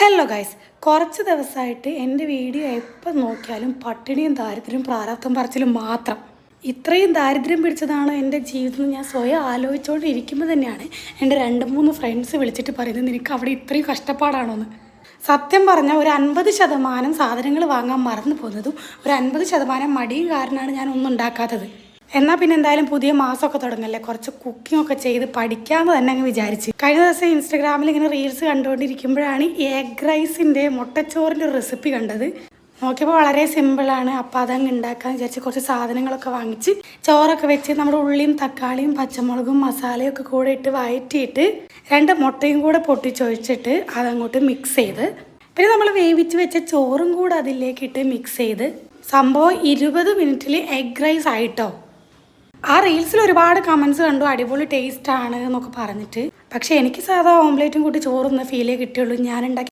Hello guys, കുറച്ച് ദിവസമായിട്ട് എൻ്റെ വീഡിയോ എപ്പോൾ നോക്കിയാലും പട്ടിണിയും ദാരിദ്ര്യവും പ്രാരാബ്ധം പറച്ചിലും മാത്രം. ഇത്രയും ദാരിദ്ര്യം പിടിച്ചതാണോ എൻ്റെ ജീവിതം ഞാൻ സ്വയം ആലോചിച്ചുകൊണ്ടിരിക്കുമ്പോൾ തന്നെയാണ് എൻ്റെ 2-3 ഫ്രണ്ട്സ് വിളിച്ചിട്ട് പറയുന്നത് നിനക്ക് അവിടെ ഇത്രയും കഷ്ടപ്പാടാണോ എന്ന്. സത്യം പറഞ്ഞാൽ ഒരു 50% സാധനങ്ങൾ വാങ്ങാൻ മറന്നു പോകുന്നതും ഒരു 50% മടിയും കാരണമാണ് ഞാൻ ഒന്നും ഉണ്ടാക്കാത്തത്. എന്നാൽ പിന്നെ എന്തായാലും പുതിയ മാസമൊക്കെ തുടങ്ങല്ലേ, കുറച്ച് കുക്കിംഗ് ഒക്കെ ചെയ്ത് പഠിക്കാമെന്ന് തന്നെ അങ്ങ് വിചാരിച്ച്. കഴിഞ്ഞ ദിവസം ഇൻസ്റ്റഗ്രാമിൽ ഇങ്ങനെ റീൽസ് കണ്ടുകൊണ്ടിരിക്കുമ്പോഴാണ് എഗ് റൈസിൻ്റെ മുട്ടച്ചോറിൻ്റെ ഒരു റെസിപ്പി കണ്ടത്. നോക്കിയപ്പോൾ വളരെ സിമ്പിളാണ്. അപ്പോൾ അതങ്ങ് ഉണ്ടാക്കാമെന്ന് വിചാരിച്ച് കുറച്ച് സാധനങ്ങളൊക്കെ വാങ്ങിച്ച് ചോറൊക്കെ വെച്ച് നമ്മുടെ ഉള്ളിയും തക്കാളിയും പച്ചമുളകും മസാലയൊക്കെ കൂടെ ഇട്ട് വഴറ്റിയിട്ട് 2 മുട്ടയും കൂടെ പൊട്ടിച്ചൊഴിച്ചിട്ട് അതങ്ങോട്ട് മിക്സ് ചെയ്ത് പിന്നെ നമ്മൾ വേവിച്ച് വെച്ച ചോറും കൂടെ അതിലേക്കിട്ട് മിക്സ് ചെയ്ത് സംഭവം 20 മിനിറ്റിൽ എഗ് റൈസ് ആയിട്ടോ. ആ റീൽസിൽ ഒരുപാട് കമൻസ് കണ്ടു, അടിപൊളി ടേസ്റ്റ് ആണ് എന്നൊക്കെ പറഞ്ഞിട്ട്. പക്ഷേ എനിക്ക് സാധാ ഓംലേറ്റും കൂട്ടി ചോറൊന്നും ഫീലേ കിട്ടിയുള്ളൂ. ഞാൻ ഉണ്ടാക്കി